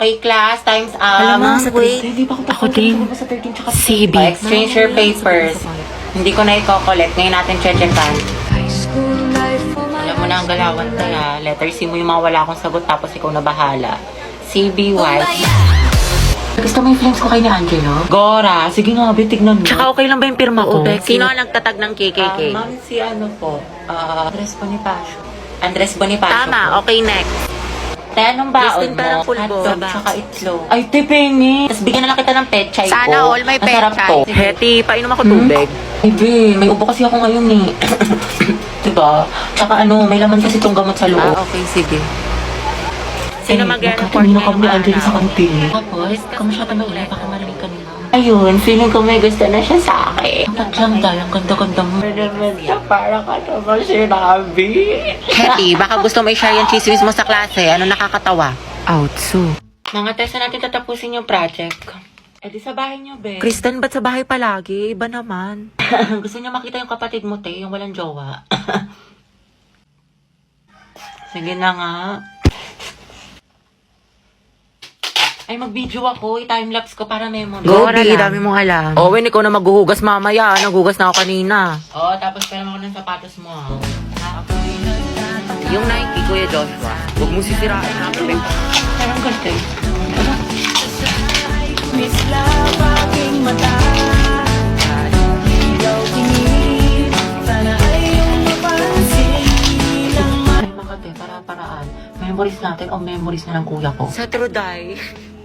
Okay, class, time's up. Alam mo, sa wait. Hindi pa Ako din. Sa 13 tsaka CB. Exchange your papers. Hindi ko na i-collect. Ngayon natin checkan. Alam mo na ang galawan kaya. Letter C mo yung mga wala akong sagot tapos ikaw na bahala. CB White. Gusto mo yung flames ko kay ni Angelo? Gora, sige nga, tignan mo. Tsaka okay lang ba yung pirma ko? Sino ang nagtatag ng KKK? Ma'am, si ano po? Andres Bonifacio. Andres Bonifacio Tama, po. okay, next. Te, anong baon Listing pa ng mo? pulbo. Hotdog tsaka itlog. Ay, te, pengi. Tapos bigyan na lang kita ng pechay ko. Sana all may Masarap pechay. to. Heti, painom ako tubig. Ay, be, may ubo kasi ako ngayon eh. Diba? Tsaka may laman kasi itong gamot sa loob. Okay, sige. Sino mag-report Nagkakamino kami ni Angelo sa kantin. Tapos, kamusta mo ulit? Baka marinig ka nila. Ayun, feeling ko may gusto na siya sa akin. Tadyang dahil, ang ganda-ganda mo. Naman siya, para ka naman sinabi. Heti, baka gusto mo i-share yung chismis mo sa klase. Ano nakakatawa? Outso. Mga test na natin tatapusin yung project. Eh di sa bahay niyo, be. Kristen, ba't sa bahay palagi? Iba naman. Gusto niya makita yung kapatid mo, te, yung walang jowa. Sige na nga. Ay, mag-video ako. I-timelapse ko para memory. Go, Di, dami mong alam. Owen, ikaw na maghuhugas mamaya. Naghugas na ako kanina. Oo, tapos pera mo ng sapatos mo. Yung Nike, Kuya Joshua. Huwag mo sisirain na. Parang ganda eh. Ay, makate, para-paraan. Memories natin o memories na ng kuya ko. Sa Truday.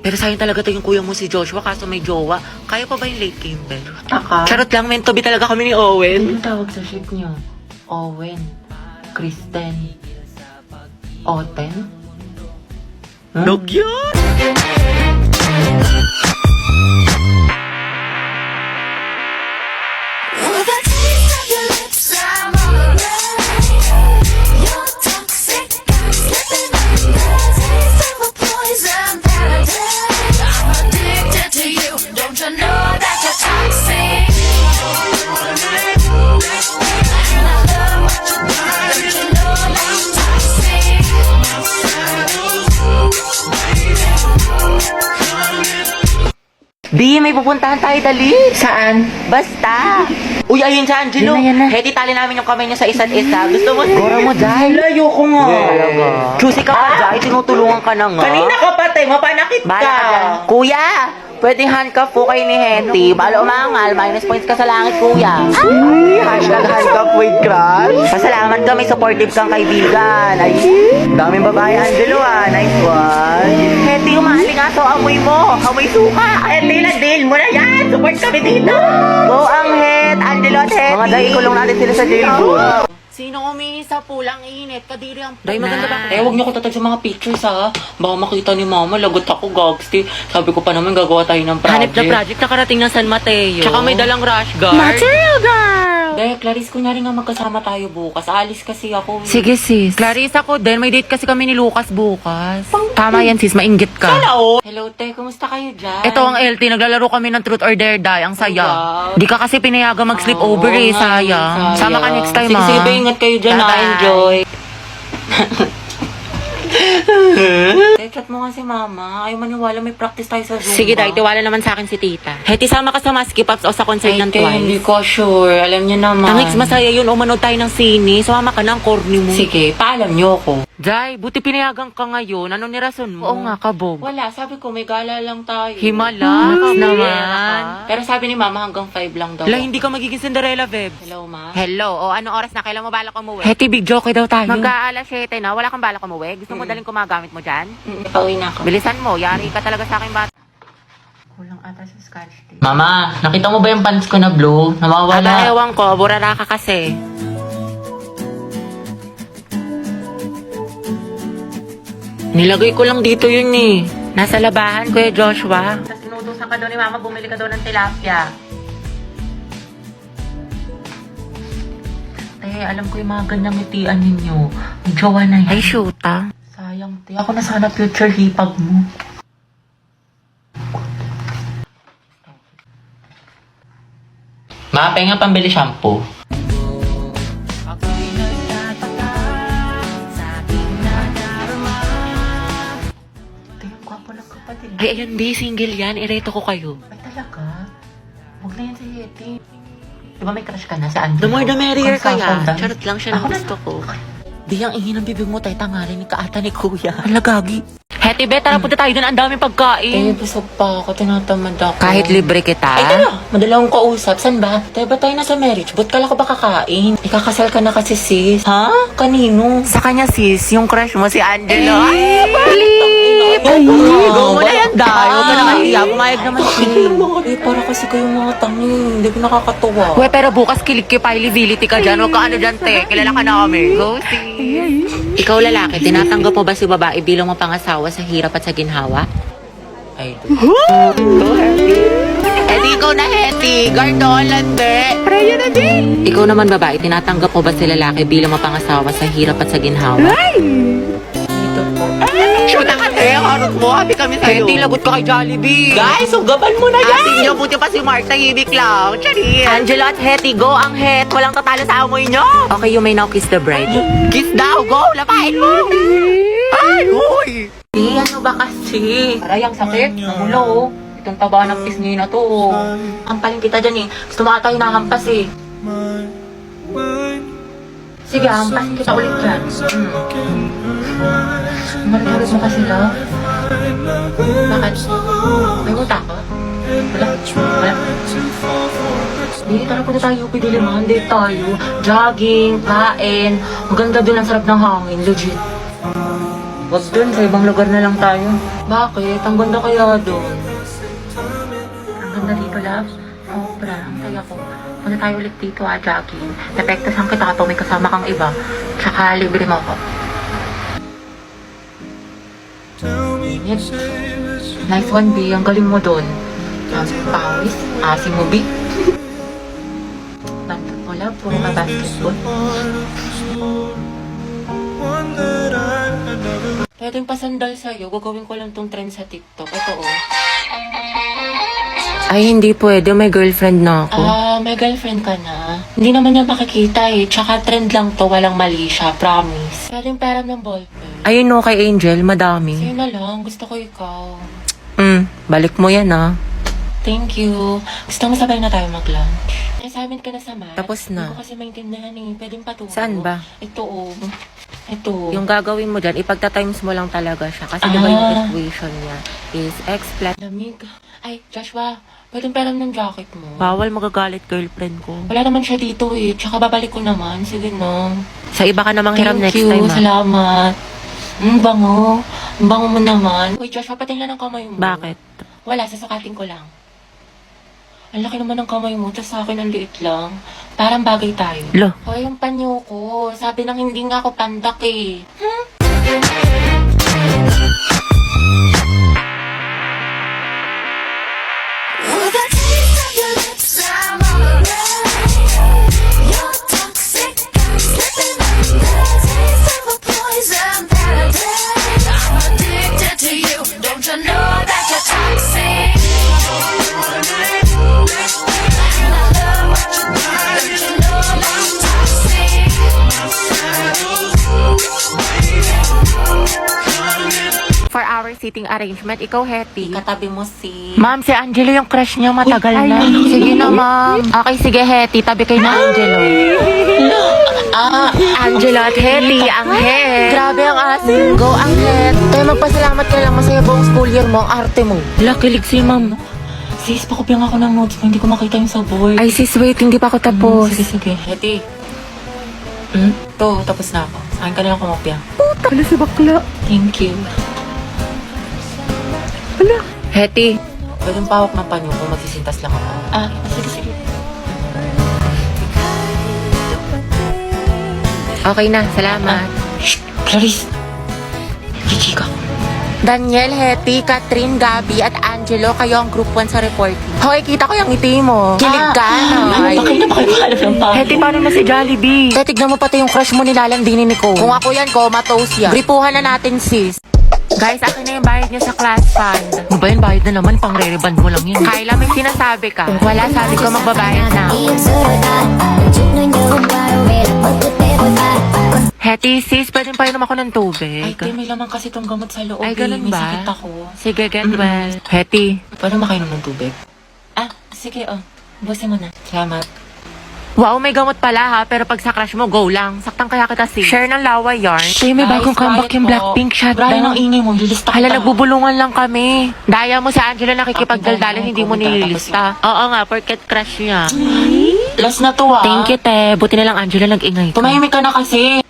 Pero sayang talaga to yung kuya mo si Joshua kaso may jowa. Kaya pa ba yung late Kimber? Taka. Charot lang, meant to be talaga kami ni Owen. Ano tawag sa ship niyo? Owen. Kristen. Oten? No cute! Di, may pupuntahan tayo, dali. Saan? Basta! Uy, ayun si Angelo. Yan na. Heti, tali namin yung kamay niya sa isa't isa. Gusto mo? Gora mo, Jai. Layo ko nga. Talaga. Choosy ka pa, Jai. Tinutulungan ka na nga. Kanina ka pa, te. Mapanakit Bahala ka dyan. Kuya! Pwedeng handcuff po kayo ni Heti. Balo umangal, minus points ka sa langit, kuya. Hashtag handcuff with crush. Pasalamat ka, may supportive kang kaibigan. Ay, daming babae, Angelo ah. Nice one. Heti, umaaling aso, amoy mo. Amoy suka. Heti, ladil mo na yan. Support kami dito. Go ang Het, Angelo at Heti. Mga dahil kulong natin sila sa jail good. Sino umihi sa pulang init? Kadiri ang Day, maganda ba? Eh, huwag niyo ko tatag sa mga pictures, ha? Baka makita ni mama, lagot ako, gagsti. Sabi ko pa naman, gagawa tayo ng project. Hanip na project nakarating ng San Mateo. Tsaka may dalang rush guard. Material girl! Dahil, Clarice, kunyari nga magkasama tayo bukas. Alis kasi ako. Sige sis. Clarissa ko din, may date kasi kami ni Lucas bukas. Tama yan sis, mainggit ka. Hello! Hello, te. Kumusta kayo dyan? Ito ang LT, naglalaro kami ng Truth or Dare Die. Ang saya. Wow. Di ka kasi pinayaga mag-sleep over Oo eh, nga, sayang. Sama ka next time sige, ah. Sige, ingat kayo dyan, Bye-bye. Enjoy. Chat mo nga si mama. Ayaw maniwala, may practice tayo sa Zumba. Sige Day, tiwala naman sa akin si tita. Heti, sama ka sa Maski Pops o sa concert ng Te, hindi Twice. ko sure. Alam niyo naman. Tangix, masaya yun. O manood tayo ng sine. Sumama ka ng corny mo. Sige, paalam niyo ako. Day, buti pinayagan ka ngayon. Ano ni rason mo? Oo nga, kabog. Wala, sabi ko, may gala lang tayo. Himala naman. Pero sabi ni mama, hanggang 5 lang daw. Hala, hindi ka magiging Cinderella, Beb. Hello, ma. Hello, o anong oras na? Kailan mo balak umuwi? Heti, big joke daw tayo. Mag-aalas 7 na, wala kang balak umuwi? Gusto mo daling kumagamit mo dyan? Pauwi na ako. Bilisan mo, yari ka talaga sa akin bata. Kulang ata sa scotch tape. Mama, nakita mo ba yung pants ko na blue? Nawawala. Aba, ewan ko, burara ka kasi. Nilagay ko lang dito yun eh. Nasa labahan, Kuya Joshua. Tapos tinutusan ka daw ni Mama, bumili ka daw ng tilapia. Alam ko yung mga ganyang ngitian ninyo. May jowa na yan. Ay, shoot ah. Sayang, te. Ako na sana future hipag mo. Ma, penga pambili shampoo. Te, ang gwapo lang kapal Ay, ayan, B. Single yan. Ireto ko kayo. Ay, talaga? Huwag na yan si Yeti. Di ba may crush ka na sa Angelo? The more the merrier kaya. Consultant. Charot lang siya ng Ako na- gusto ko. Di ang ingin ng bibig mo, tay tangalan ni kaata ni Kuya. Halagagi. Heti, be, tara punta tayo doon. Ang daming pagkain. busog pa ako. Tinatamad ako. Kahit libre kita. Ay, tara. Madala akong kausap. Saan ba? Tayo ba tayo nasa marriage? Ba't kala ka ba kakain? Ikakasal ka na kasi, sis. Ha? Kanino? Sa kanya, sis, yung crush mo si Angelo. Eh, Flip! Go mo na yan, Dayo. Huwag ka na kahiya. Pumayag naman siya. Eh, para kasi kayo mga tangi. Hindi ko nakakatuwa. We, pero bukas kilikipability ka dyan. Huwag ka ano dyan, te. Kilala ka namin. Go, sis. Ikaw lalaki, tinatanggap mo ba si babae bilang mapangasawa sa hirap at sa ginhawa? Ay, Go, Hetty. Hetty, ikaw na, Hetty. Gardolan, be. Preyo na, be. Ikaw naman, babae, tinatanggap mo ba si lalaki bilang mapangasawa sa hirap at sa ginhawa? dito po. Shoot na ka, te. Harot mo. Happy kami sa'yo. Hetty, lagot ka kay Jollibee. Guys, ugaban mo na yan! Asin niyo, buti pa si Mark, tahimik lang. Charis. Angela at Hetty, go ang het. Walang tatalo sa amoy niyo. Okay, you may now kiss the bride. Kiss daw, go. Lapain mo. Ay, uy. Eh, ano ba kasi? Aray, ang sakit. Namulo, oh. Itong taba ng pisngi na to, oh. Ampaling kita dyan, eh. Gusto mo ata hinahampas, eh. Sige, hampasin kita ulit dyan. Marit-harit mo kasi, love. Bakit? May muta ka? Wala. Wala. Hindi, tara punta tayo, pidiliman. Date tayo. Jogging, kain. Maganda dun, ang sarap ng hangin. Legit. Wag dun, sa ibang lugar na lang tayo. Bakit? Ang ganda kaya dun. Ang ganda dito, love. Sobra, ang saya ko. Punta tayo ulit dito, jogging. Depektasan kita kapag may kasama kang iba. Tsaka libre mo ako. Yes. Nice one, B. Ang galing mo dun. Pawis. Asim mo, B. Bantot mo, love. Puro ka basketball. Pwedeng pasandal sa'yo. Gagawin ko lang tong trend sa TikTok. Ito, oh. Ay, hindi pwede. May girlfriend na ako. May girlfriend ka na. Hindi naman niya makikita, eh. Tsaka trend lang to. Walang mali siya. Promise. Pwedeng pera ng ballpen. Ayun no, kay Angel, madami. Sa'yo na lang. Gusto ko ikaw. Balik mo yan ah. Thank you. Gusto mo sabay na tayo mag-lunch? Assignment ka na sa math. Tapos na. Hindi ko kasi maintindihan, eh. Pwedeng paturo. Saan ba? Ito, oh. Ito. Yung gagawin mo dyan, ipagta-times mo lang talaga siya. Kasi diba yung equation niya is x plus... Lamig. Ay, Joshua. Pwedeng pera ng jacket mo. Bawal magagalit girlfriend ko. Wala naman siya dito, eh. Tsaka babalik ko naman. Sige, no. Sa iba ka namang hiram next Thank you. time ah. Salamat. Bango. Ang bango mo naman. Uy, Joshua, patingnan ang kamay mo. Bakit? Wala, sasukatin ko lang. Ang laki naman ng kamay mo, tapos sa akin ang liit lang. Parang bagay tayo. Lo. Hoy, yung panyo ko. Sabi nang hindi nga ako pandak, eh. With the taste of your lips, I'm on a ride. You're toxic, I'm slipping under. Taste of a poison paradise. I'm addicted to you. Don't you know that you're toxic? And I love what you do. Don't you know that you're toxic? For our seating arrangement, ikaw, Hetty. Katabi mo si... Ma'am, si Angelo yung crush niya matagal na. Sige na, ma'am. Okay, sige, Hetty. Tabi kayo na, Angelo. Angelo at Hetty, ang het. Grabe ang asin. Go, ang het. Kaya magpasalamat ka lang. Masaya buong school year mo, ang arte mo. Lakilig si ma'am. Sis, pakopyang ako ng notes ko. Hindi ko makita yung sa board. Ay, sis, wait. Hindi pa ako tapos. Sige, sige. Heti. Ito, tapos na ako. Sa akin ka na lang kumopya. Wala si bakla. Thank you. Hetty. Pwedeng pawak ng panyo kung magsisintas lang ako. Sige, sige. Okay na, salamat. Shh! Clarice! Chichika ko. Daniel, Hetty, Catherine, Gabby, at Angelo, kayo ang group 1 sa report. Hoy, kita ko yung ngiti mo. Kilig ka, no? Bakit na baka alam ng pa? Hetty, paano na si Jollibee? Tignan mo pati yung crush mo nilalandinin ni Cole. Kung ako yan, comatose yan. Gripuhan na natin, sis. Guys, akin na yung bayad niyo sa class fund. Ano ba yun? Bayad na naman, pang re-reband mo lang yun. Kyla, may sinasabi ka. Wala, sabi ko magbabayad na. Iyon surat, tunay niyo ang parang may pagkutay Hetty, sis, pwede pa inom ako ng tubig. Ay, te, may laman kasi itong gamot sa loob. Ay, ganun May ba? sakit ako. Sige, get well. Hetty. Pwede makainom ng tubig? Ah, sige, oh. Busin mo na. Salamat. Wow, may gamot pala ha, pero pag sa crush mo, go lang. Saktang kaya kita, sis. Share ng lawa yarn. Tay, may Guys, bagong comeback quiet yung po. Blackpink Brian, ang shutdown. ingay mo. Lilista Hala, kita. nagbubulungan lang kami. Daya mo si Angela nakikipagdaldalan, Ako, hindi mo kumita, nililista. Oo nga, porket crush niya. Last na to, ah. Thank you, te. Buti na lang Angela nag-ingay ka. Tumahimik ka na kasi.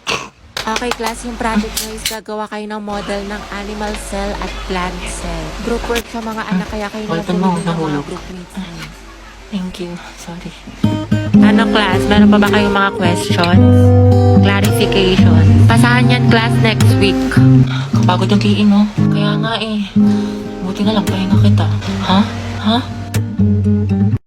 Okay, class, yung project nyo is gagawa kayo ng model ng animal cell at plant cell. Group work sa mga anak, kaya kayo Open mo, natulungan ng mga nahulog. groupmates. Thank you. Sorry. Ano, class? Meron pa ba kayong mga questions? Clarification? Pasahan yan, class, next week. Kapagod yung kiin mo. Kaya nga eh. Buti na lang pahinga kita. Ha? Ha?